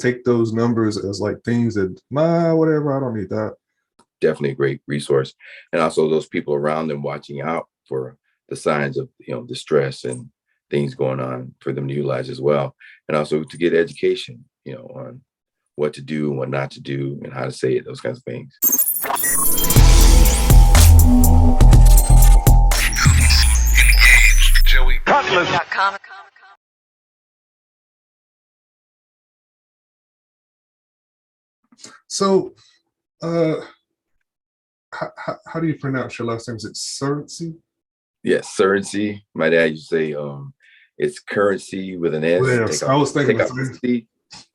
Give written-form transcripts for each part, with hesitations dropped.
take those numbers as like things that, whatever, I don't need that. Definitely a great resource. And also those people around them watching out for the signs of, distress and things going on for them to utilize as well. And also to get education, on what to do and what not to do and how to say it, those kinds of things. JoeyCutler.com. So, how do you pronounce your last name? Is it Surrency? Yes, Surrency. My dad used to say it's currency with an S. Well, yes, I was thinking take out the C.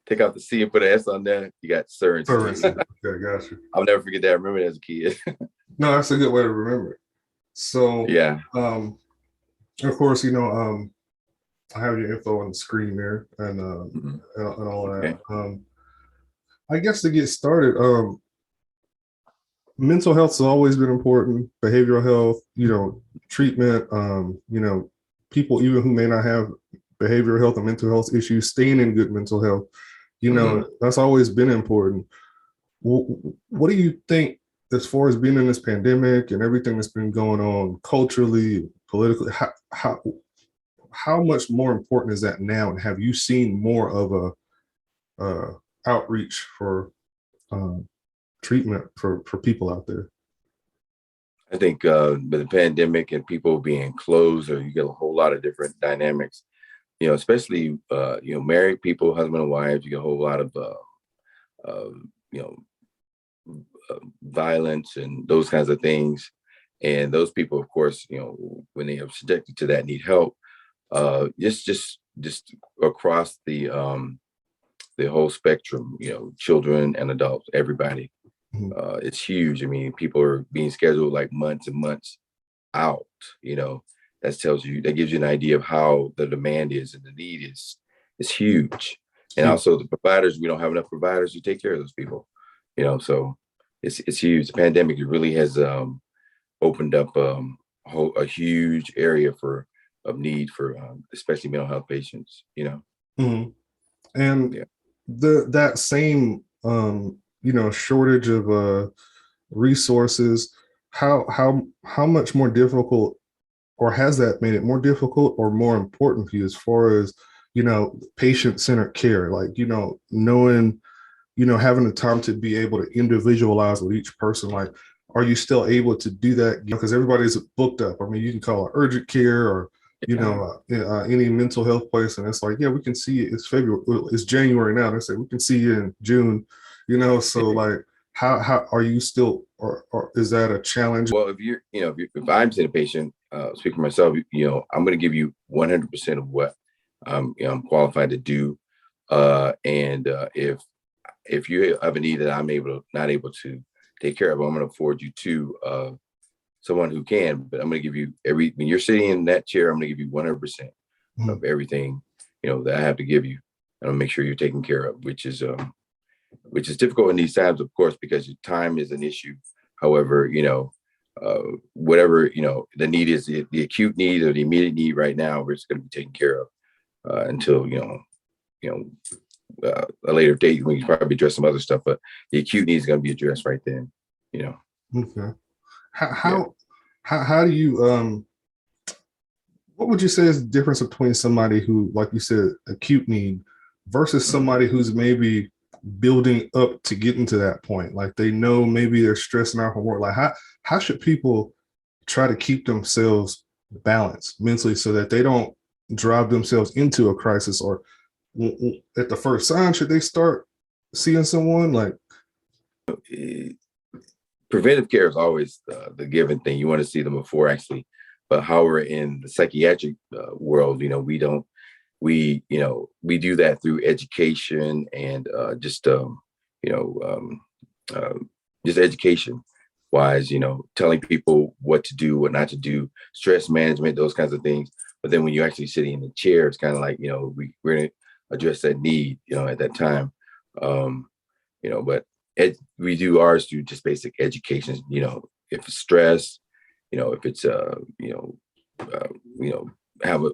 Take out the C and put an S on there. You got Surrency. Okay, got you. I'll never forget that. I remember it as a kid. No, that's a good way to remember it. So, yeah. Of course, I have your info on the screen there and all that. Okay. I guess to get started, mental health has always been important. Behavioral health, treatment, people even who may not have behavioral health and mental health issues, staying in good mental health, that's always been important. What do you think as far as being in this pandemic and everything that's been going on culturally, politically, how much more important is that now? And have you seen more of a outreach for treatment for people out there? I think with the pandemic and people being closed, or you get a whole lot of different dynamics, especially, married people, husband and wife, you get a whole lot of, violence and those kinds of things. And those people, of course, when they are subjected to that, need help. Just across the whole spectrum, children and adults, everybody. It's huge. I mean, people are being scheduled like months and months out, that gives you an idea of how the demand is, and the need is huge. And also the providers, we don't have enough providers to take care of those people, so it's huge. The pandemic really has opened up a huge area of need for especially mental health patients, And that same shortage of resources, how much more difficult, or has that made it more difficult or more important for you as far as patient-centered care, like knowing having the time to be able to individualize with each person? Like, are you still able to do that? Because everybody's booked up. I mean, you can call it urgent care or any mental health place, and it's like, yeah, we can see it. It's February, it's January now. They say we can see you in June. So like, how are you still, or is that a challenge? Well, if I'm seeing a patient, speaking for myself, I'm going to give you 100% of what I'm qualified to do. And if you have a need that I'm not able to take care of, I'm going to forward you to someone who can. But I'm going to give you when you're sitting in that chair, I'm going to give you 100% of everything that I have to give you, and I'll make sure you're taken care of, which is difficult in these times, of course, because your time is an issue. However, whatever the need is, the acute need or the immediate need right now, we're just going to be taken care of until a later date when you probably address some other stuff. But the acute need is going to be addressed right then. Okay. How do you what would you say is the difference between somebody who, like you said, acute need versus somebody who's maybe building up to getting to that point? Like, they know maybe they're stressing out from work. Like, how should people try to keep themselves balanced mentally so that they don't drive themselves into a crisis? Or at the first sign, should they start seeing someone? Like, preventive care is always the given thing. You want to see them before actually. But however, in the psychiatric world, we do that through education and just education wise, telling people what to do, what not to do, stress management, those kinds of things. But then when you're actually sitting in the chair, it's kind of like, we're going to address that need, at that time. But we do ours through just basic education, if it's stress, if it's, have a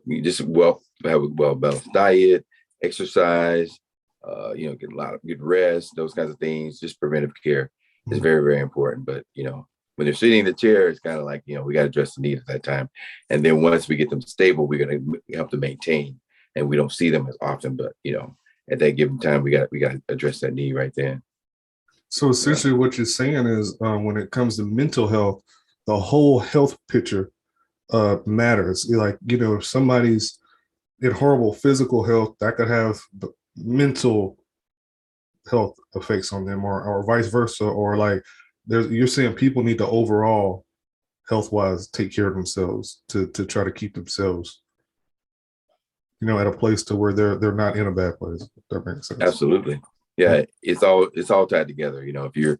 well-balanced diet, exercise, get a lot of good rest, those kinds of things. Just preventive care is very, very important. But, when they're sitting in the chair, it's kind of like, we got to address the need at that time. And then once we get them stable, we're going to help them maintain, and we don't see them as often, but, at that given time, we got to address that need right then. So essentially what you're saying is when it comes to mental health, the whole health picture matters. Like, if somebody's in horrible physical health, that could have the mental health effects on them, or vice versa. Or like you're saying people need to overall health wise take care of themselves to try to keep themselves, at a place to where they're not in a bad place. If that makes sense. Absolutely. Yeah, it's all tied together. If you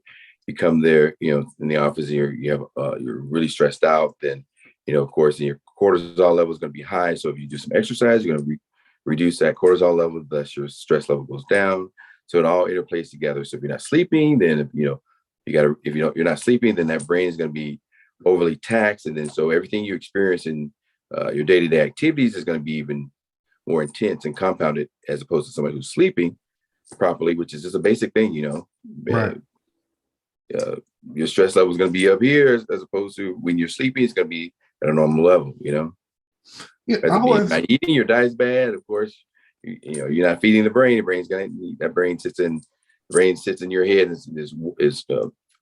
come there, in the office, you're really stressed out, then of course your cortisol level is going to be high. So if you do some exercise, you're going to reduce that cortisol level, thus your stress level goes down. So it all interplays together. So if you're not sleeping, then if you're not sleeping, then that brain is going to be overly taxed, and then so everything you experience in your day-to-day activities is going to be even more intense and compounded, as opposed to somebody who's sleeping properly, which is just a basic thing, Right. Your stress level is going to be up here, as opposed to when you're sleeping, it's going to be at a normal level, Yeah, By eating, your diet's bad, of course. You're not feeding the brain. The brain sits in your head, and is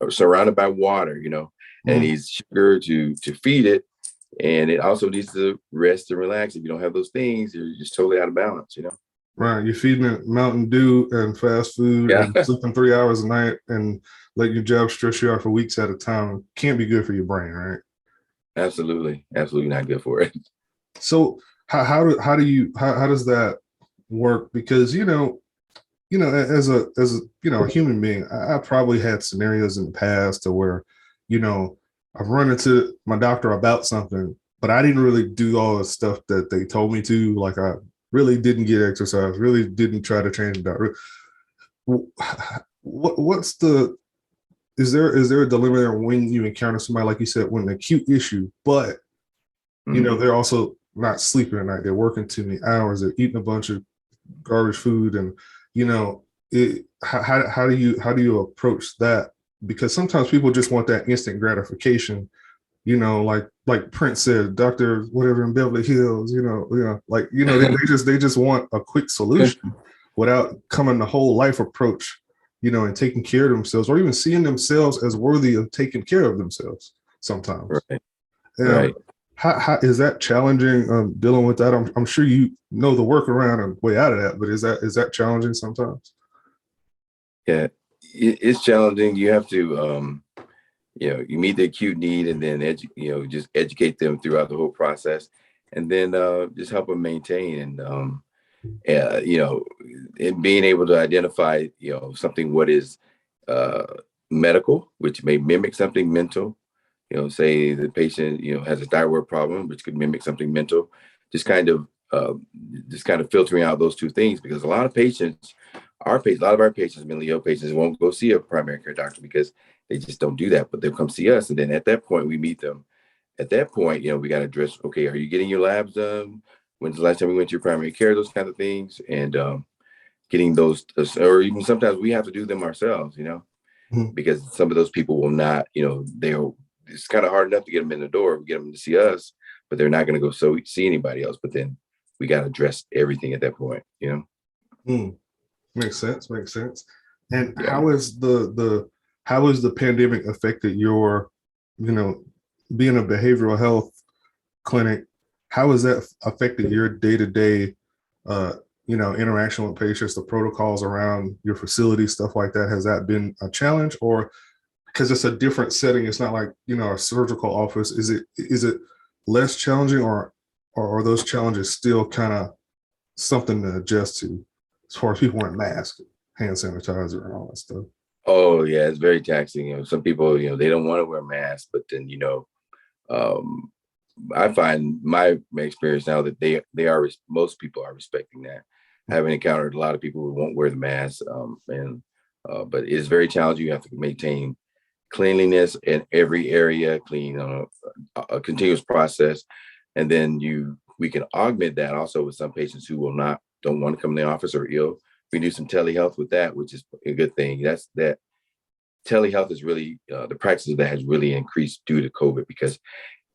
surrounded by water, and it needs sugar to feed it, and it also needs to rest and relax. If you don't have those things, you're just totally out of balance, Right. You're feeding it Mountain Dew and fast food Yeah. and sleeping 3 hours a night and let your job stress you out for weeks at a time. Can't be good for your brain, right? Absolutely not good for it. So how does that work? Because as a a human being, I probably had scenarios in the past to where I've run into my doctor about something, but I didn't really do all the stuff that they told me to. Like I really didn't get exercise, really didn't try to change the diet. What's the is there a dilemma there when you encounter somebody, like you said, when an acute issue, but they're also not sleeping at night, they're working too many hours, they're eating a bunch of garbage food, and how do you approach that? Because sometimes people just want that instant gratification, like Prince said, Dr. whatever in Beverly Hills, they just want a quick solution without coming the whole life approach, and taking care of themselves, or even seeing themselves as worthy of taking care of themselves sometimes. Right. Right. How is that challenging, dealing with that? I'm sure you know the workaround and way out of that, but is that challenging sometimes? Yeah, it's challenging. You have to, you meet the acute need, and then just educate them throughout the whole process, and then just help them maintain, and and being able to identify, something what is medical, which may mimic something mental. Say the patient, has a thyroid problem, which could mimic something mental. Just kind of filtering out those two things, because a lot of our patients, mentally ill patients, won't go see a primary care doctor because they just don't do that. But they'll come see us, and then at that point, we meet them. At that point, we got to address, okay, are you getting your labs done? When's the last time we went to your primary care? Those kinds of things, and getting those, or even sometimes we have to do them ourselves, because some of those people will not, it's kind of hard enough to get them in the door, get them to see us, but they're not going to go see anybody else. But then we got to address everything at that point, Makes sense. And Yeah. how is the pandemic affected your, being a behavioral health clinic? How has that affected your day-to-day, interaction with patients, the protocols around your facility, stuff like that? Has that been a challenge, or because it's a different setting, it's not like, a surgical office, is it less challenging, or are those challenges still kind of something to adjust to, as far as people wearing masks, hand sanitizer, and all that stuff? Oh yeah, it's very taxing. Some people, they don't want to wear masks, but then, I find my experience now that most people are respecting that. I haven't encountered a lot of people who won't wear the mask, but it's very challenging. You have to maintain cleanliness in every area, clean on a continuous process, and then we can augment that also with some patients who don't want to come in the office or ill. we do some telehealth with that, which is a good thing. That telehealth is really the practice of that has really increased due to COVID, because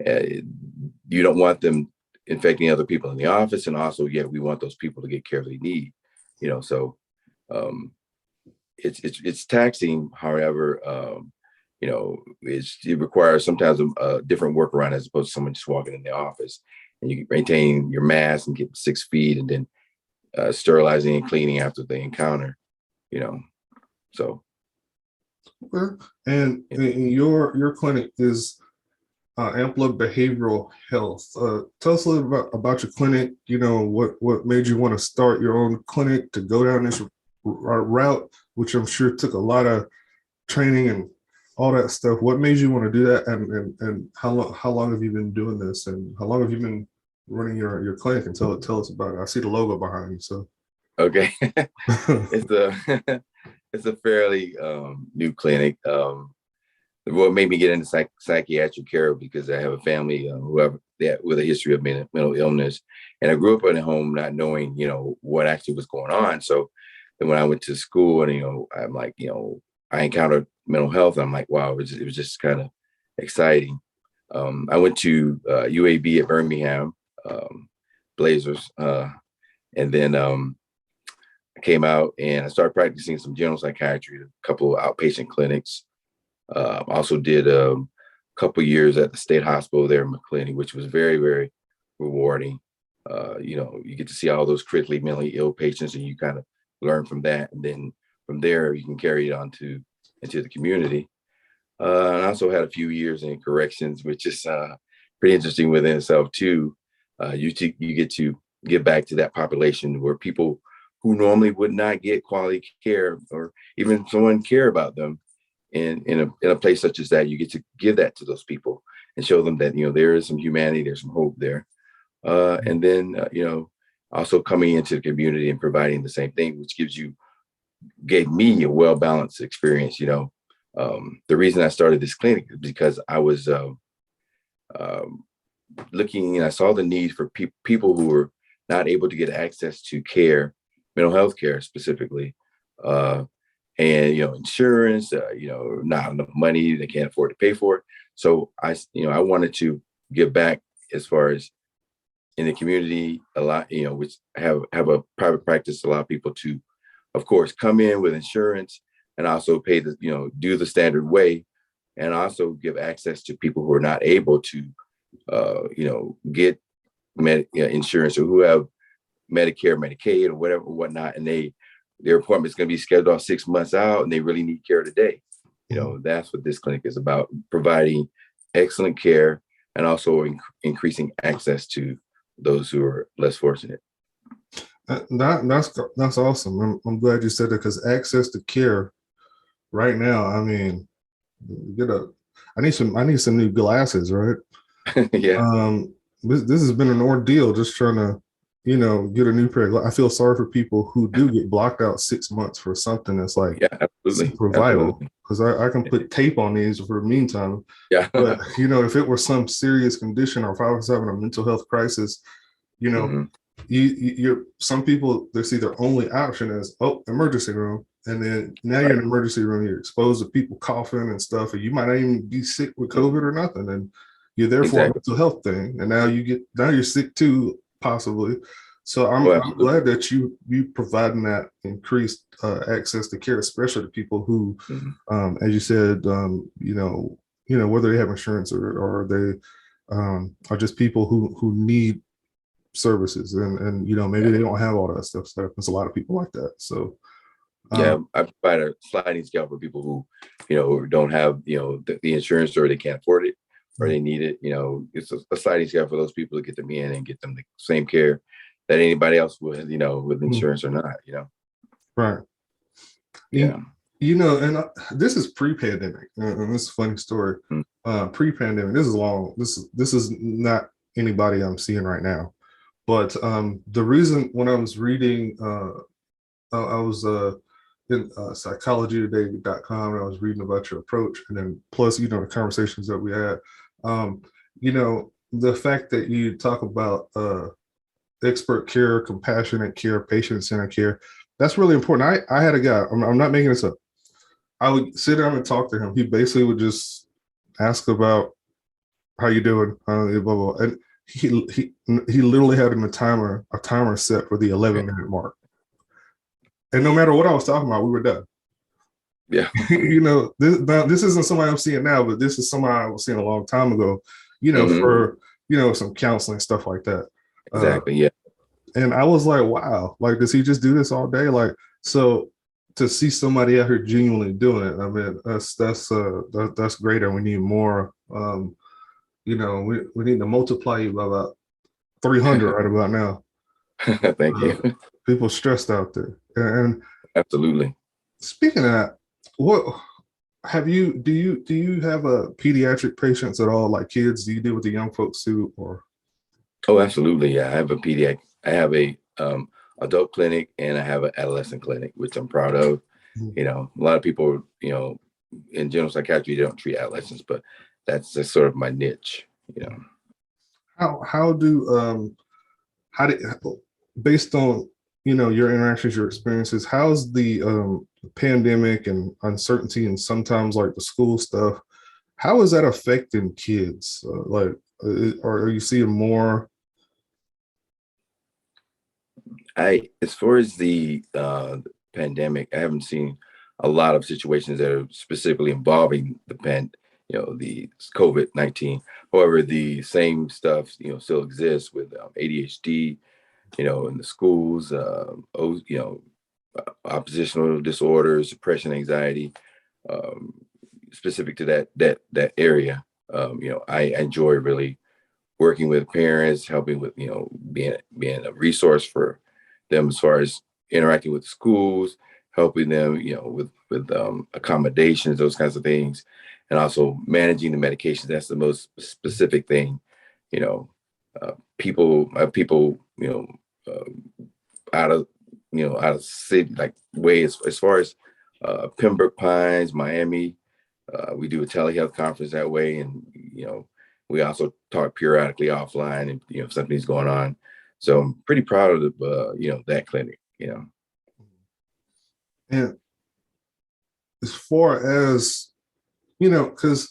you don't want them infecting other people in the office, and also, yeah, we want those people to get care they need. So it's taxing. However, it requires sometimes a different workaround as opposed to someone just walking in the office, and you maintain your mask and get 6 feet, and then sterilizing and cleaning after the encounter. So. Okay. And your clinic is Amplaa Behavioral Health. Tell us a little bit about your clinic. What made you want to start your own clinic, to go down this route, which I'm sure took a lot of training and all that stuff. What made you want to do that, and how long have you been doing this, and how long have you been running your clinic? And tell us about it. I see the logo behind you. So okay. It's a fairly new clinic. What made me get into psychiatric care, because I have a family with a history of mental illness, and I grew up in a home not knowing what actually was going on. So then when I went to school, and I'm like, I encountered mental health, I'm like, wow, it was just kind of exciting. I went to UAB at Birmingham, Blazers, and then I came out and I started practicing some general psychiatry, a couple of outpatient clinics. Also did a couple of years at the state hospital there in McClenny, which was very, very rewarding. You get to see all those critically mentally ill patients, and you kind of learn from that. And then from there, you can carry it on into the community. And I also had a few years in corrections, which is pretty interesting within itself too. You get to give back to that population where people who normally would not get quality care, or even someone care about them in a place such as that. You get to give that to those people and show them that there is some humanity, there's some hope there. And then also coming into the community and providing the same thing, which gave me a well-balanced experience. The reason I started this clinic is because I was looking, and I saw the need for people who were not able to get access to care, mental health care specifically, and insurance, not enough money, they can't afford to pay for it. So I wanted to give back as far as in the community a lot, which have a private practice, allow people to, of course, come in with insurance and also pay do the standard way, and also give access to people who are not able to, get insurance, or who have Medicare, Medicaid, or whatnot, and their appointment is going to be scheduled off 6 months out, and they really need care today. That's what this clinic is about: providing excellent care and also increasing access to those who are less fortunate. That's awesome. I'm glad you said that, because access to care right now, I mean, I need some new glasses, right? Yeah. This has been an ordeal, just trying to get a new pair of glasses. I feel sorry for people who do get blocked out 6 months for something that's like super vital, because I can put tape on these for the meantime. Yeah. But if it were some serious condition, or if I was having a mental health crisis, you're some people, they see their only option as emergency room, and then now you're in the emergency room, you're exposed to people coughing and stuff, and you might not even be sick with COVID or nothing, and you're there for a mental health thing, and now you're sick too, possibly. So I'm glad that you providing that increased access to care, especially to people who, as you said, whether they have insurance or they are just people who need services, and maybe they don't have all that stuff. So there's a lot of people like that. So I provide a sliding scale for people who don't have the insurance, or they can't afford it, or they need it. It's a sliding scale for those people to get them in and get them the same care that anybody else would, with insurance or not. Right. Yeah. And this is pre-pandemic, and this is a funny story. Pre-pandemic, this is long. This is not anybody I'm seeing right now. But the reason, when I was reading, I was in psychologytoday.com, and I was reading about your approach, and then plus, the conversations that we had, the fact that you talk about expert care, compassionate care, patient-centered care, That's really important. I had a guy, I'm not making this up. I would sit down and talk to him. He basically would just ask about how you doing, blah, blah, blah. And he literally had a timer set for the 11-minute mark. And no matter what I was talking about, we were done. Yeah. This isn't somebody I'm seeing now, but this is somebody I was seeing a long time ago, for, some counseling, stuff like that. Exactly. Yeah. And I was like, wow, like, does he just do this all day? Like, so to see somebody out here genuinely doing it, I mean, that's great. And we need more. We need to multiply you by about 300 right about now. Thank you. People stressed out there. And Absolutely. speaking of that, what do you have a pediatric patients at all, like kids? Do you deal with the young folks too, or? Oh, absolutely. Yeah. I have a pediatric, I have a adult clinic, and I have an adolescent clinic, which I'm proud of. A lot of people, in general psychiatry, they don't treat adolescents, but that's just sort of my niche, How do based on your interactions, your experiences, how's the pandemic and uncertainty and sometimes like the school stuff, how is that affecting kids? Are you seeing more? As far as the pandemic, I haven't seen a lot of situations that are specifically involving the COVID-19. However, the same stuff, still exists with ADHD, in the schools, oppositional disorders, depression, anxiety, specific to that area. I enjoy really working with parents, helping with, being a resource for them as far as interacting with schools, helping them, with accommodations, those kinds of things, and also managing the medications. That's the most specific thing. People, uh, out of out of city, like way as far as Pembroke Pines, Miami. We do a telehealth conference that way, and we also talk periodically offline, and if something's going on. So I'm pretty proud of that clinic. And as far as because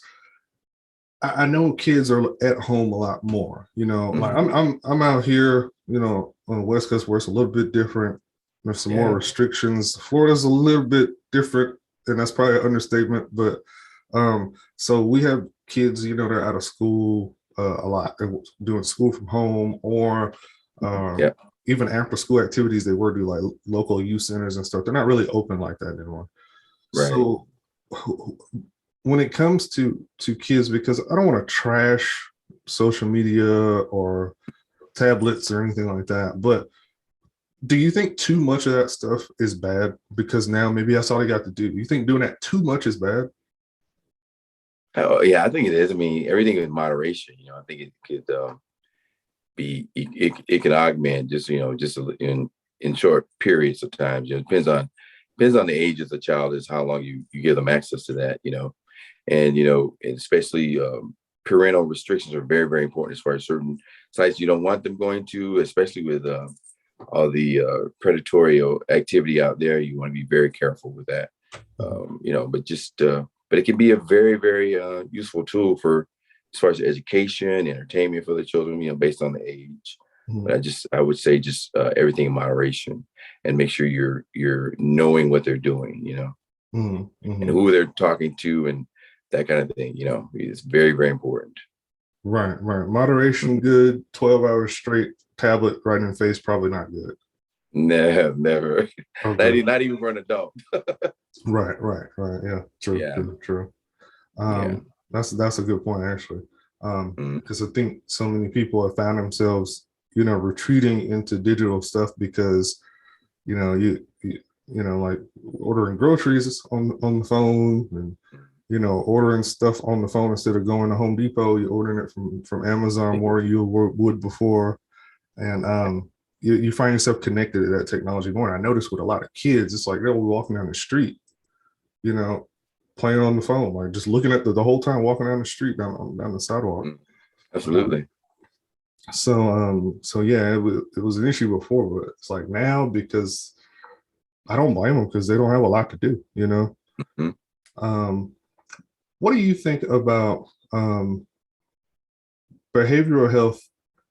I know kids are at home a lot more. Like I'm out here, on the West Coast where it's a little bit different. There's some more restrictions. Florida's a little bit different, and that's probably an understatement. But so we have kids, they're out of school a lot. They're doing school from home, or even after school activities they were do, like local youth centers and stuff. They're not really open like that anymore. Right. So when it comes to kids, because I don't want to trash social media or tablets or anything like that, but do you think too much of that stuff is bad because now maybe that's all they got to do? You think doing that too much is bad? Oh, yeah, I think it is. I mean, everything in moderation. I think it could it can augment just just in short periods of time. Depends on the age of the child, is how long you give them access to that. And and especially parental restrictions are very, very important as far as certain sites you don't want them going to, especially with all the predatory activity out there. You want to be very careful with that. But it can be a very, very useful tool for as far as education, entertainment for the children, based on the age. But I would say just everything in moderation, and make sure you're knowing what they're doing, and who they're talking to, and that kind of thing, is very, very important. Right. Moderation, good. 12 hours straight, tablet right in the face, probably not good. No, never. Okay. Not even for an adult. Right. Yeah, true. Yeah. True. Yeah. That's a good point, actually. Mm. Because I think so many people have found themselves, retreating into digital stuff because, like ordering groceries on the phone, and ordering stuff on the phone instead of going to Home Depot. You're ordering it from Amazon more you would before, and you find yourself connected to that technology more. And I notice with a lot of kids, it's like they'll be walking down the street, playing on the phone, like just looking at the whole time walking down the street, down the sidewalk. Absolutely. So yeah, it was an issue before, but it's like now, because I don't blame them because they don't have a lot to do, you know. Mhm. Um, what do you think about behavioral health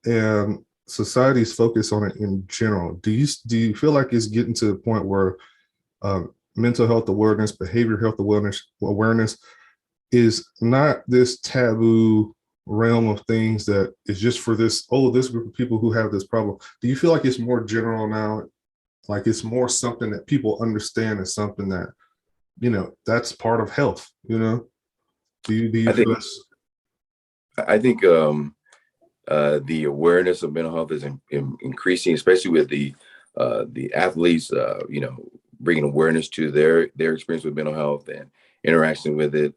and society's focus on it in general? Do you feel like it's getting to the point where mental health awareness, behavioral health awareness is not this taboo realm of things that is just for this group of people who have this problem? Do you feel like it's more general now? Like it's more something that people understand as something that, that's part of health, do you I think feel that's I think the awareness of mental health is increasing, especially with the athletes. Bringing awareness to their experience with mental health and interaction with it.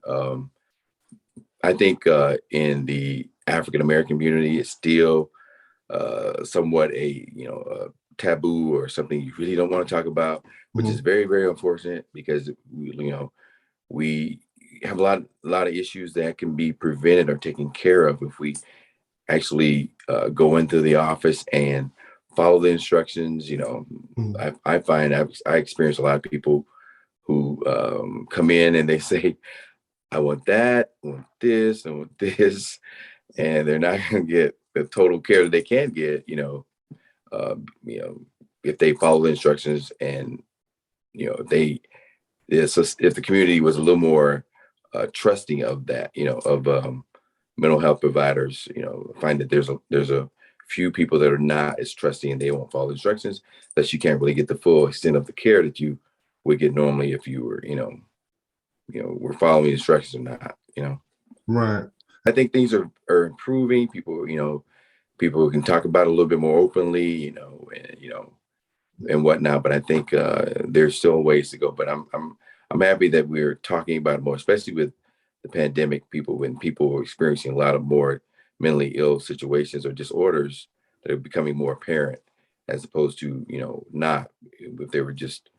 I think in the African American community, it's still somewhat a taboo or something you really don't want to talk about, which is Mhm. very, very unfortunate because we have a lot of issues that can be prevented or taken care of if we actually go into the office and follow the instructions. Mhm. I find I experience a lot of people who come in and they say, I want that, I want this, and they're not going to get the total care that they can get, uh, you know, if they follow the instructions and, if if the community was a little more trusting of that, of mental health providers, find that there's a few people that are not as trusting and they won't follow instructions, that you can't really get the full extent of the care that you would get normally if you were, were following instructions or not. Right. I think things are improving. People can talk about it a little bit more openly, and whatnot. But I think there's still ways to go. But I'm happy that we're talking about it more, especially with the pandemic. When people were experiencing a lot of more mentally ill situations or disorders that are becoming more apparent, as opposed to not if they were just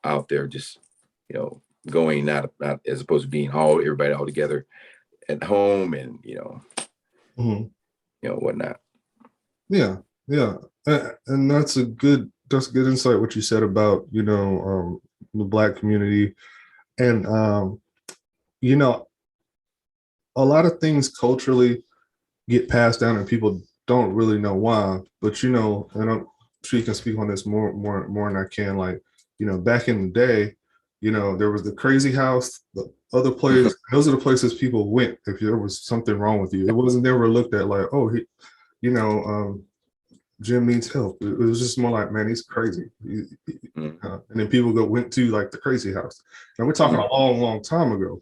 out there just you know going not as opposed to being everybody all together at home and Mhm. whatnot. Yeah, yeah, and that's good insight what you said about the Black community, and you know a lot of things culturally get passed down and people don't really know why. But and I'm sure you can speak on this more than I can. Like, back in the day, there was the crazy house, the other place. Those are the places people went if there was something wrong with you. It wasn't never looked at like, oh, you know, um, Jim needs help. It was just more like, man, he's crazy. And then people went to like the crazy house. Now we're talking Mhm. a long, long time ago.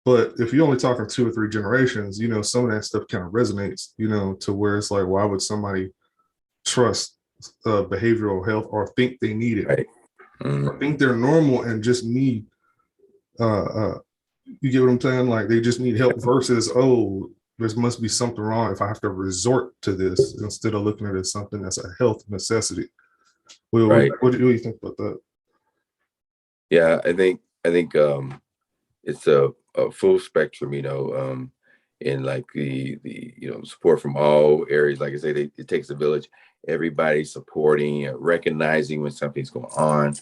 But if you're only talking 2 or 3 generations, some of that stuff kind of resonates, to where it's like, why would somebody trust behavioral health or think they need it Right. or Mhm. think they're normal and just need, uh, you get what I'm saying? Like they just need help versus, oh, there must be something wrong if I have to resort to this instead of looking at it as something that's a health necessity. Right. What do you think about that? Yeah, I think it's a full spectrum, and like the support from all areas. Like I say, it takes a village. Everybody supporting, recognizing when something's going on,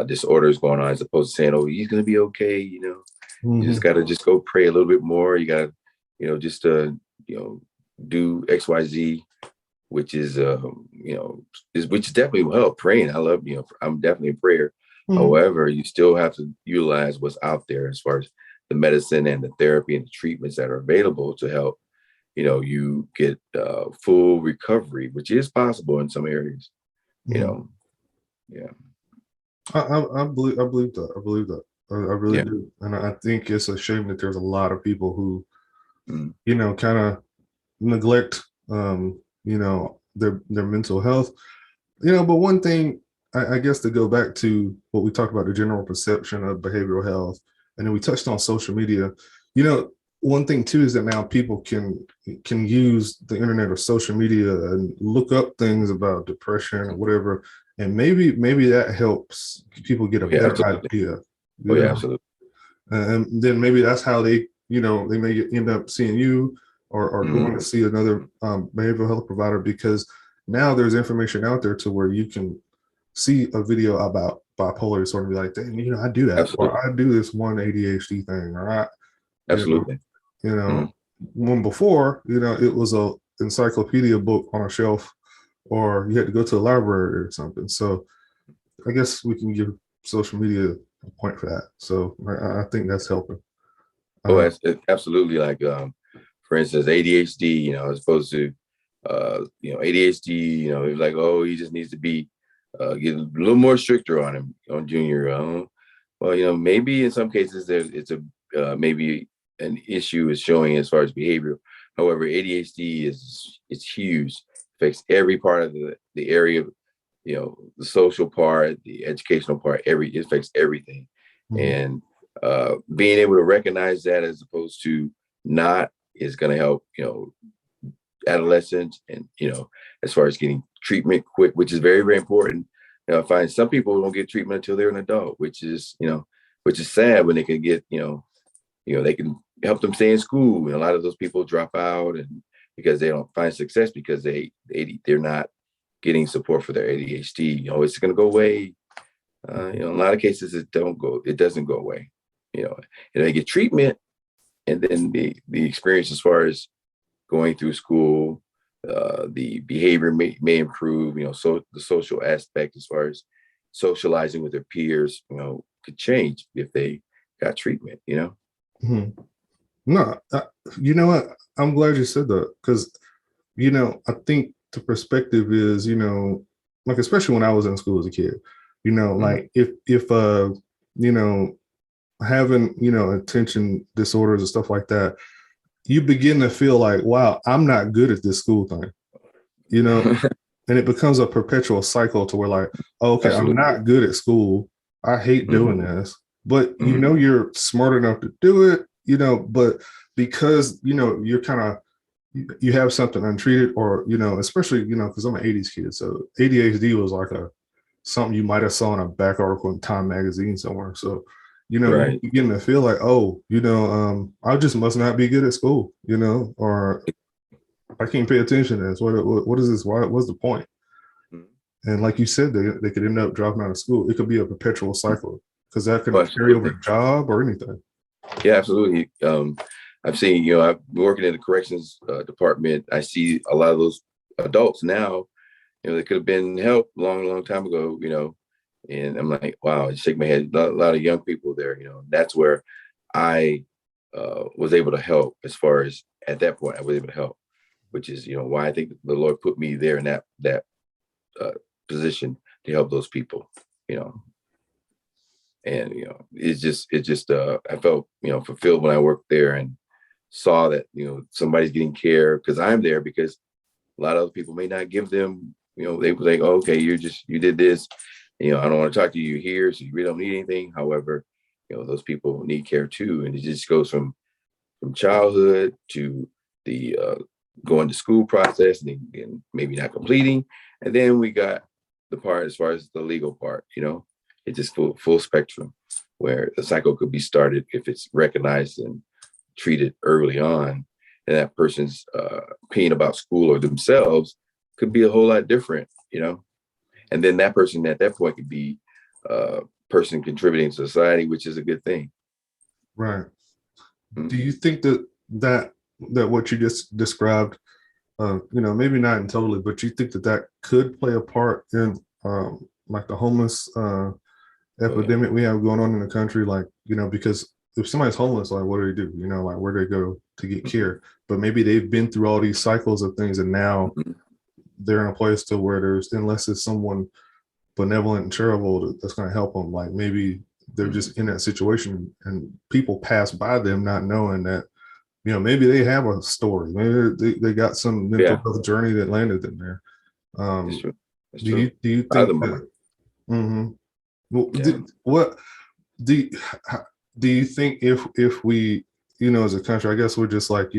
disorder is going on, as opposed to saying, "Oh, he's gonna be okay." You just Mm-hmm. gotta just go pray a little bit more. You gotta, just you know, do X, Y, Z, which is which definitely will help. Praying, I love, I'm definitely a prayer. Mm-hmm. However, you still have to utilize what's out there as far as the medicine and the therapy and the treatments that are available to help you get full recovery, which is possible in some areas. you Mm-hmm. know yeah. I believe that. I believe that. I really Yeah. do. And I think it's a shame that there's a lot of people who, Mm. kind of neglect, their mental health. But one thing, I guess, to go back to what we talked about, the general perception of behavioral health, and then we touched on social media. You know, one thing too is that now people can use the internet or social media and look up things about depression or whatever, and maybe that helps people get a Oh yeah, better absolutely. idea. Oh You yeah, know, absolutely. and then maybe that's how they may end up seeing you or Hmm. going to see another behavioral health provider because now there's information out there to where you can see a video about bipolar disorder and be like, dang, I do that, Absolutely. or I do this one ADHD thing, or you know, Absolutely. you Hmm. know, when before, it was a encyclopedia book on a shelf, or you had to go to the library or something. So I guess we can give social media a point for that. So I think that's helping. Oh, Um, absolutely. Like, for instance, ADHD, as opposed to, ADHD, it's like, oh, he just needs to be, get a little more stricter on him, on Junior. Well, maybe in some cases maybe an issue is showing as far as behavior. However, ADHD it's huge, affects every part of the area, the social part, the educational part, it affects everything. mhm, And being able to recognize that as opposed to not is going to help, adolescents, and, as far as getting treatment quick, which is very, very important. I find some people don't get treatment until they're an adult, which is sad when they can get, they can help them stay in school. And a lot of those people drop out, and because they don't find success because they're not getting support for their ADHD. It's going to go away. In a lot of cases, it doesn't go away. They get treatment, and then the experience as far as going through school, the behavior may improve. So the social aspect as far as socializing with their peers, could change if they got treatment. mhm. No, you know what? I'm glad you said that, because I think the perspective is, like, especially when I was in school as a kid, Mhm. like, if you know having attention disorders and stuff like that, you begin to feel like, wow, I'm not good at this school thing, you know and it becomes a perpetual cycle to where, like, oh, okay, I'm Absolutely. not good at school, I hate Hmm. doing this, but Hmm. you're smart enough to do it, but because you're kind of, you have something untreated, or especially because I'm an 80s kid, so ADHD was like a something you might have saw in a back article in Time magazine somewhere. So you Right. begin to feel like, oh, I just must not be good at school, or I can't pay attention to this. What is this? What's the point? Mhm. And like you said, they could end up dropping out of school. It could be a perpetual cycle, because that Oh, can carry over absolutely. to job or anything. Yeah, absolutely. I've seen, I've been working in the corrections department. I see a lot of those adults now, they could have been helped a long, long time ago, and I'm like, wow, I shake my head. A lot of young people there, that's where I was able to help. As far as at that point, I was able to help, which is, why I think the Lord put me there in that uh, position to help those people, you know. And I felt fulfilled when I worked there and saw that somebody's getting care, because I'm there, because a lot of other people may not give them, they were like, oh, okay, you did this, I don't want to talk to you here, so you really don't need anything. However, those people need care too, and it just goes from childhood to the going to school process, and maybe not completing, and then we got the part as far as the legal part. It's just full spectrum, where the cycle could be started if it's recognized and treated early on, and that person's opinion about school or themselves could be a whole lot different. And then that person at that point could be a person contributing to society, which is a good thing. Right. Do Mhm. you think that what you just described, maybe not in totally, but you think that could play a part in, like, the homeless Oh yeah. epidemic we have going on in the country? Like, because if somebody's homeless, like, what do they do? Like, where do they go to get Mhm. care? But maybe they've been through all these cycles of things, and now Mhm. they're in a place to where there's, unless it's someone benevolent and charitable that's going to help them, like, maybe they're Mhm. just in that situation, and people pass by them not knowing that, maybe they have a story. Maybe they got some mental Yeah, health journey that landed them there. it's Um, true. It's do you true. do you A lot of think them are. that? Mhm. Well, Yeah. what do you, do you think, if we, as a country, I guess we're just like,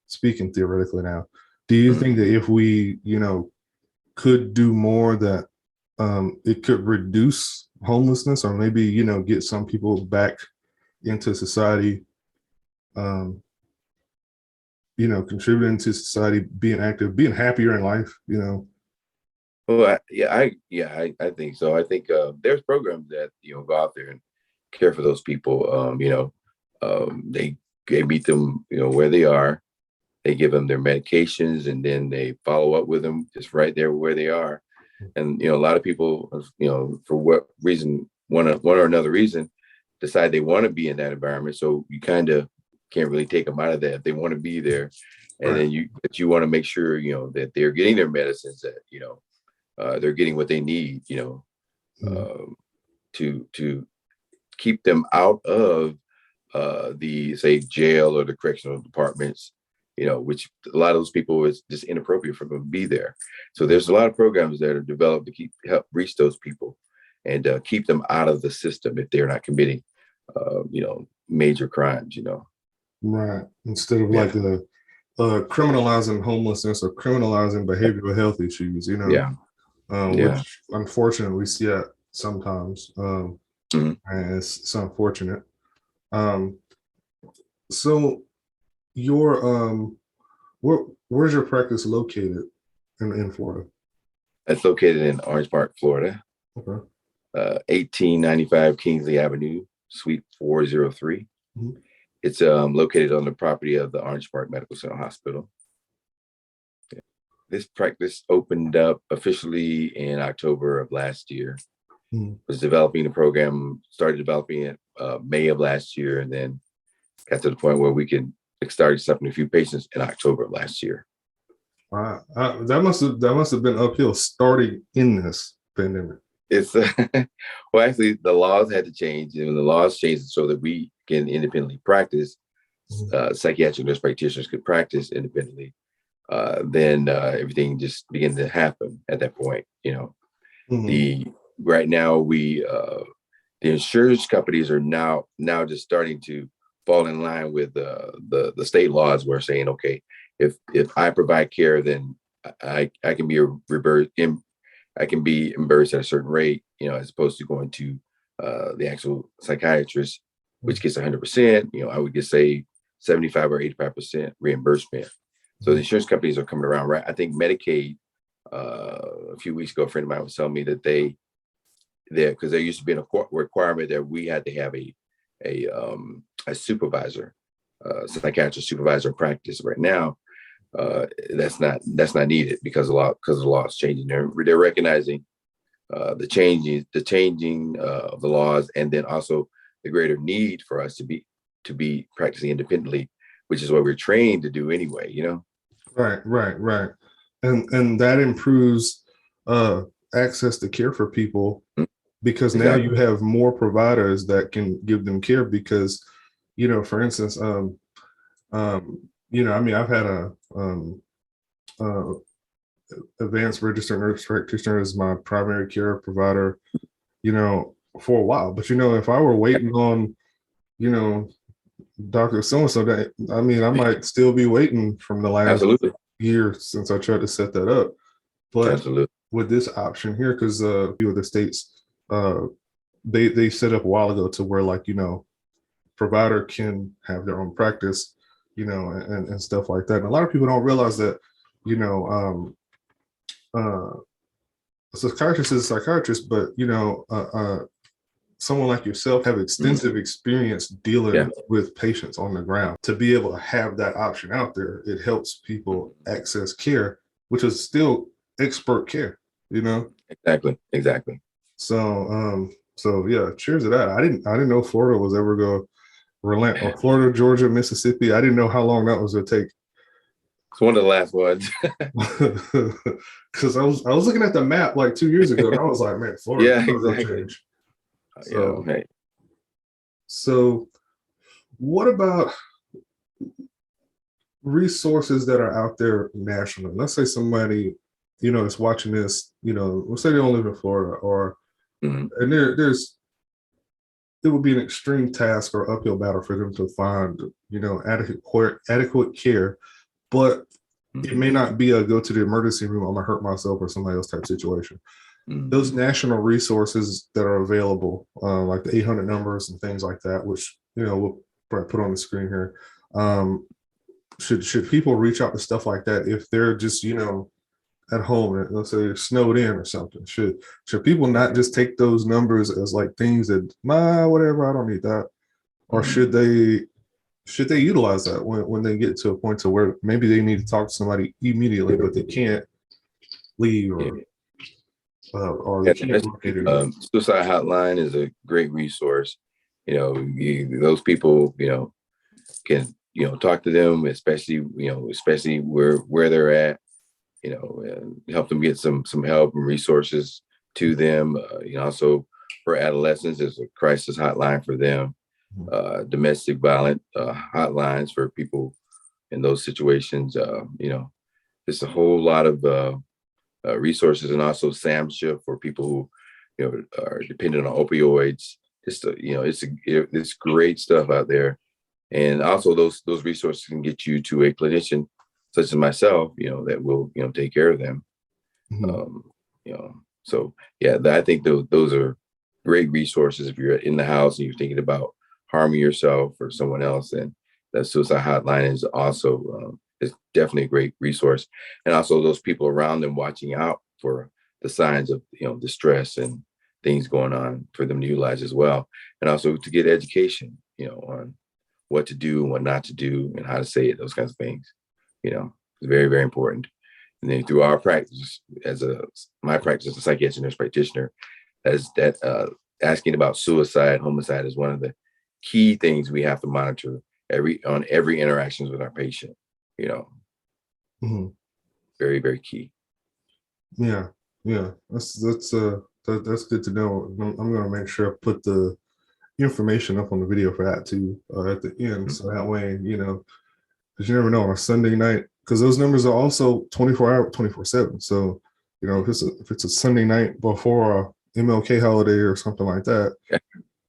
speaking theoretically now, do you Mhm. think that if we, could do more, that it could reduce homelessness, or maybe get some people back into society, um, contributing to society, being active, being happier in life? Well, I think so. I think there's programs that go out there and care for those people. They meet them where they are. They give them their medications, and then they follow up with them just right there where they are. And a lot of people, for what reason, one or another reason, decide they want to be in that environment. So you kind of can't really take them out of that. They want to be there, and Right. then you want to make sure that they're getting their medicines, that they're getting what they need, Mhm. um, to keep them out of the, say, jail or the correctional departments, which a lot of those people is just inappropriate for them to be there. So there's a lot of programs that are developed to help reach those people and keep them out of the system if they're not committing, major crimes. Right. Instead of Yeah, like criminalizing homelessness or criminalizing behavioral health issues, yeah, yeah. which unfortunately we see that sometimes. Mhm. And it's unfortunate. Um, so your where's your practice located in Florida? That's located in Orange Park, Florida, Okay. 1895 Kingsley Avenue, Suite 403. Mhm. It's located on the property of the Orange Park Medical Center Hospital. This practice opened up officially in October of last year. Mhm. Was developing the program, started developing it May of last year, and then got to the point where we could start accepting a few patients in October of last year. Wow. That must have been uphill starting in this pandemic. It's well, actually, the laws had to change, and the laws changed so that we can independently practice. Mhm. Psychiatric nurse practitioners could practice independently. Then everything just began to happen at that point. Mhm. The right now the insurance companies are now just starting to fall in line with the state laws. We're saying, okay, if I provide care, then I can be I can be reimbursed at a certain rate, as opposed to going to the actual psychiatrist, which gets 100%. I would get, say, 75 or 85% reimbursement. So the Mhm. insurance companies are coming around, right? I think Medicaid, a few weeks ago, a friend of mine was telling me that because there used to be a requirement that we had to have a supervisor, psychiatrist supervisor in practice. Right now, that's not needed because the law is changing. They're recognizing the changing of the laws, and then also the greater need for us to be practicing independently, which is what we're trained to do anyway. Right, right, right. And that improves uh access to care for people Mm, because now you exactly. have more providers that can give them care because, for instance, I mean, I've had a uh advanced registered nurse practitioner as my primary care provider, for a while. But if I were waiting on, you know, Dr. So and so, that I mean, I might still be waiting from the last Absolutely, year since I tried to set that up. But absolutely. with this option here, because a few of the states, uh, they set up a while ago to where, like, provider can have their own practice, and stuff like that. And a lot of people don't realize that, you know, a psychiatrist is a psychiatrist, but someone like yourself have Mhm. extensive experience Yeah, dealing with patients on the ground. To be able to have that option out there, it helps people access care, which is still expert care, you know. exactly, exactly. So yeah, cheers to that. I didn't know Florida was ever going to relent, or Florida, Georgia, Mississippi. I didn't know how long that was going to take. It's one of the last ones. Because I was looking at the map like 2 years ago, and I was like, man, Florida's Yeah, never going to exactly. change. So Hey. so what about resources that are out there nationally? Let's say somebody, is watching this, let's say they don't live in Florida, Mhm. and it would be an extreme task or uphill battle for them to find, adequate care, but it Mhm. may not be a go to the emergency room, I'm gonna hurt myself or somebody else type situation. Those Mhm. national resources that are available, like the 800 numbers and things like that, which we'll probably put on the screen here. Should people reach out to stuff like that if they're just at home, and let's say it's snowed in or something, should people not just take those numbers as like things that whatever, I don't need that, or should they utilize that when they get to a point to where maybe they need to talk to somebody immediately, but they can't leave, or they can't locate it? Suicide hotline is a great resource. Those people, can, talk to them, especially where they're at, and help them get some help and resources to them. Also for adolescents, there's a crisis hotline for them, domestic violence hotlines for people in those situations. There's a whole lot of resources, and also SAMHSA for people who, are dependent on opioids. It's great stuff out there. And also those resources can get you to a clinician such as myself, that will, take care of them. So yeah, I think those are great resources. If you're in the house and you're thinking about harming yourself or someone else, then the suicide hotline is also is definitely a great resource. And also those people around them watching out for the signs of, distress and things going on for them to utilize as well. And also to get education, on what to do and what not to do and how to say it, those kinds of things, it's very, very important. And then through our practice, my practice as a psychiatric nurse practitioner, asking about suicide, homicide is one of the key things we have to monitor on every interactions with our patient, very, very key. Yeah. That's good to know. I'm going to make sure I put the information up on the video for that too at the end, so that way, because you never know on a Sunday night, because those numbers are also 24-hour, 24/7. So, if it's a Sunday night before a MLK holiday or something like that,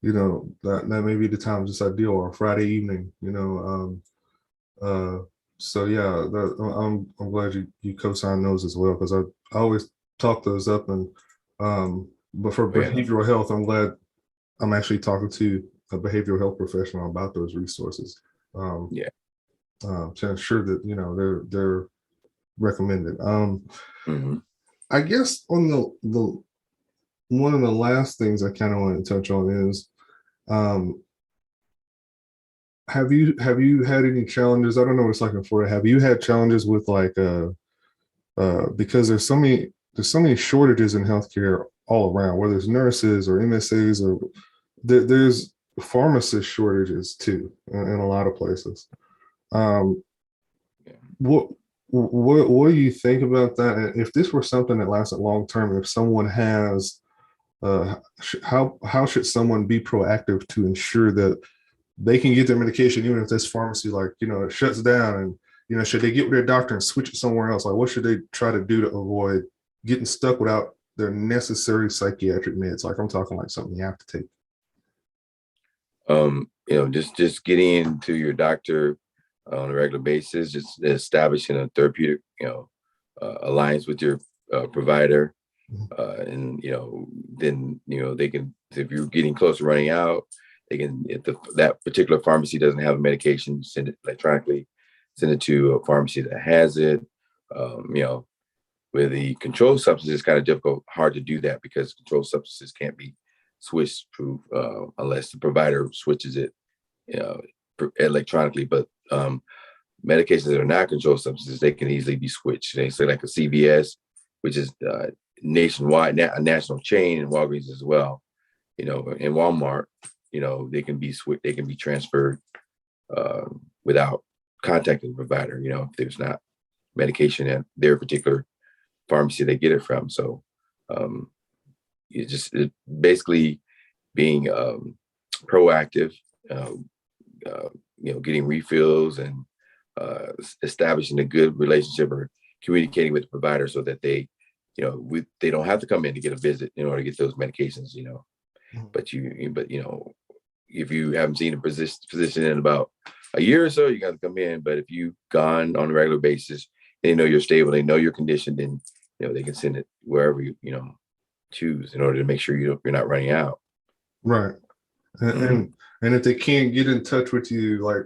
that may be the time just ideal, or a Friday evening, so yeah, I'm glad you co-signed those as well, because I always talk those up, and but for behavioral health, I'm glad I'm actually talking to a behavioral health professional about those resources. To ensure that they're recommended. I guess on the one of the last things I kind of want to touch on is, have you had any challenges? I don't know what it's like in Florida. Have you had challenges with because there's so many shortages in healthcare all around, whether it's nurses or MSAs, or there's pharmacist shortages too in a lot of places. What do you think about that? And if this were something that lasted long term, if someone has, how should someone be proactive to ensure that they can get their medication, even if this pharmacy, it shuts down, and should they get with their doctor and switch it somewhere else? Like, what should they try to do to avoid getting stuck without their necessary psychiatric meds? Like, I'm talking like something you have to take. Just getting into your doctor on a regular basis, just establishing a therapeutic, alliance with your provider, and then they can, if you're getting close to running out, they can, if that particular pharmacy doesn't have a medication, send it electronically, send it to a pharmacy that has it. With the controlled substances, it's kind of hard to do that, because controlled substances can't be switched through unless the provider switches it electronically. But medications that are not controlled substances, they can easily be switched. They say like a CVS, which is nationwide, a national chain, and Walgreens as well. In Walmart, they can be transferred without contacting the provider. If there's not medication at their particular pharmacy they get it from. So it basically being proactive, getting refills, and establishing a good relationship, or communicating with the provider, so that they don't have to come in to get a visit in order to get those medications. But if you haven't seen a physician in about a year or so, you got to come in. But if you've gone on a regular basis, they know you're stable, they know your condition, then they can send it wherever you choose, in order to make sure you're not running out. Right. And if they can't get in touch with you, like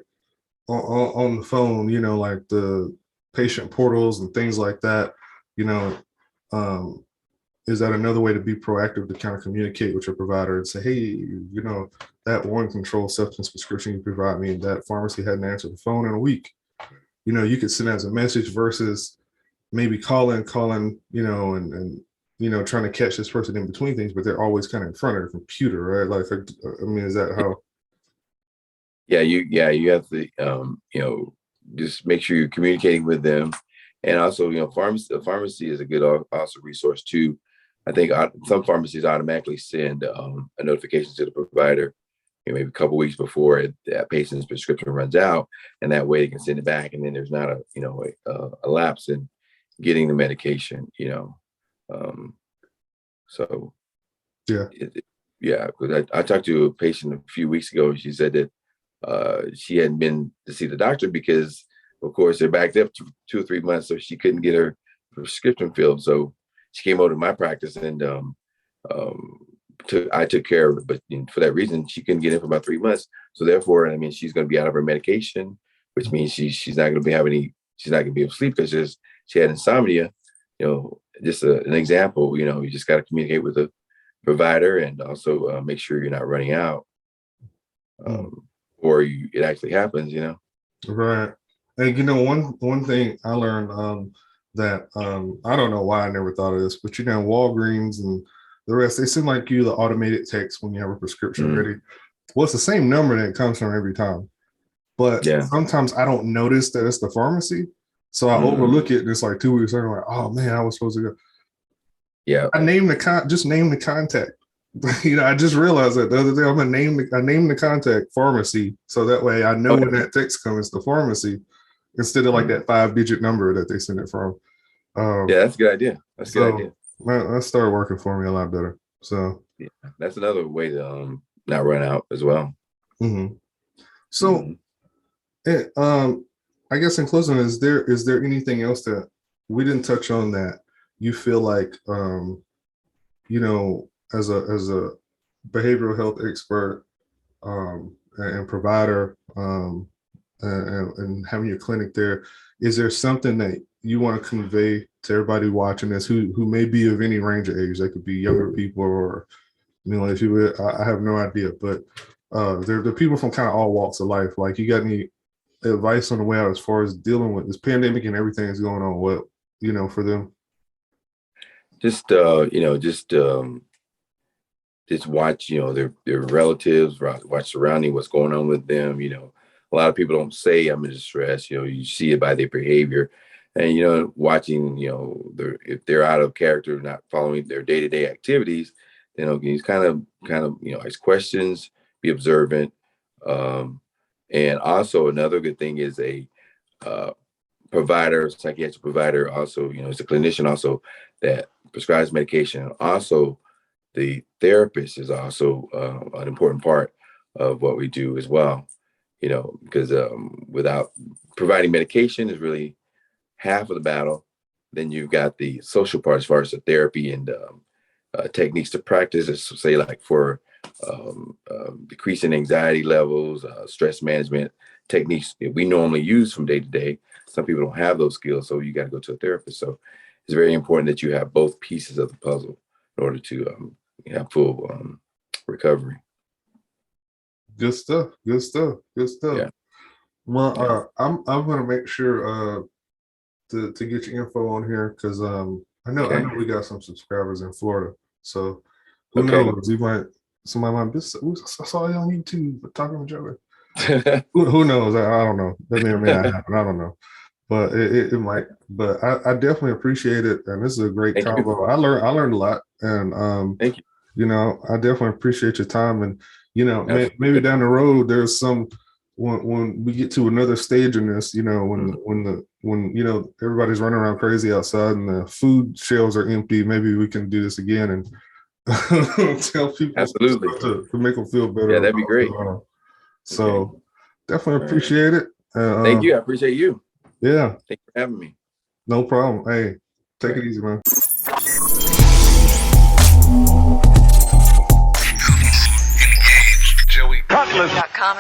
on the phone, like the patient portals and things like that, you know, is that another way to be proactive to kind of communicate with your provider and say, hey, you know, that one controlled substance prescription you provide me, that pharmacy hadn't answered the phone in a week. You know, you could send as a message versus maybe calling, you know, and you know, trying to catch this person in between things, but they're always kind of in front of the computer, right? Like, I mean, is that how? Yeah, you have to, you know, just make sure you're communicating with them. And also, you know, pharmacy is a good also resource too. I think some pharmacies automatically send a notification to the provider, you know, maybe a couple weeks before that patient's prescription runs out, and that way they can send it back, and then there's not a lapse in getting the medication, you know. So Yeah. Yeah, because I talked to a patient a few weeks ago, and she said that she hadn't been to see the doctor because, of course, they're backed up to 2 or 3 months, so she couldn't get her prescription filled. So she came over to my practice, and I took care of it. But for that reason, she couldn't get in for about 3 months. So therefore, I mean, she's going to be out of her medication, which means she's not going to be she's not going to be able to sleep because she had insomnia. You know, just an example. You know, you just got to communicate with the provider and also make sure you're not running out, or it actually happens. You know. Right. And you know, one thing I learned that I don't know why I never thought of this, but you know, Walgreens and the rest, they seem like you the automated text when you have a prescription ready. Well, it's the same number that it comes from every time. But sometimes I don't notice that it's the pharmacy. So I overlook it and it's like 2 weeks later, I'm like, oh man, I was supposed to go. Yeah. I named just name the contact. You know, I just realized that the other day. I named the contact pharmacy, so that way I know when that text comes, the pharmacy, instead of like that 5-digit number that they send it from. Yeah, that's a good idea. That's a good idea. That started working for me a lot better. So yeah, that's another way to not run out as well. So, I guess in closing, is there anything else that we didn't touch on that you feel like, you know, as a behavioral health expert and provider, and having your clinic there, is there something that you want to convey to everybody watching this who may be of any range of age? They could be younger people or, you know, if you would, I have no idea, but they're people from kind of all walks of life. Like, you got any advice on the way out as far as dealing with this pandemic and everything that's going on? What, you know, for them? Just just watch, you know, their relatives, watch surrounding, what's going on with them. You know, a lot of people don't say I'm in distress. You know, you see it by their behavior, and you know, watching, you know, if they're out of character, not following their day-to-day activities, you know, he's kind of, you know, ask questions, be observant, and also another good thing is a provider, psychiatric provider, also, you know, is a clinician also that prescribes medication. Also, the therapist is also an important part of what we do as well, you know, because without providing medication is really half of the battle. Then you've got the social part as far as the therapy and techniques to practice, say like for decreasing anxiety levels, stress management techniques that we normally use from day to day. Some people don't have those skills, so you got to go to a therapist. So it's very important that you have both pieces of the puzzle in order to have full recovery. Good stuff. Yeah. Well, I'm gonna make sure to get your info on here, because I know we got some subscribers in Florida, so who knows? Somebody might be, I saw you on YouTube talking to each other. who knows? I don't know. That may or may not happen. I don't know, but it might. But I definitely appreciate it, and this is a great convo. I learned a lot, and thank you. You know, I definitely appreciate your time, and you know, maybe down the road there's some when we get to another stage in this, you know, when you know, everybody's running around crazy outside and the food shelves are empty, maybe we can do this again and tell people absolutely to make them feel better. Yeah, that'd be great. So definitely appreciate it. Thank you. I appreciate you. Yeah. Thanks for having me. No problem. Hey, take it easy, man. Joey Cutler.com.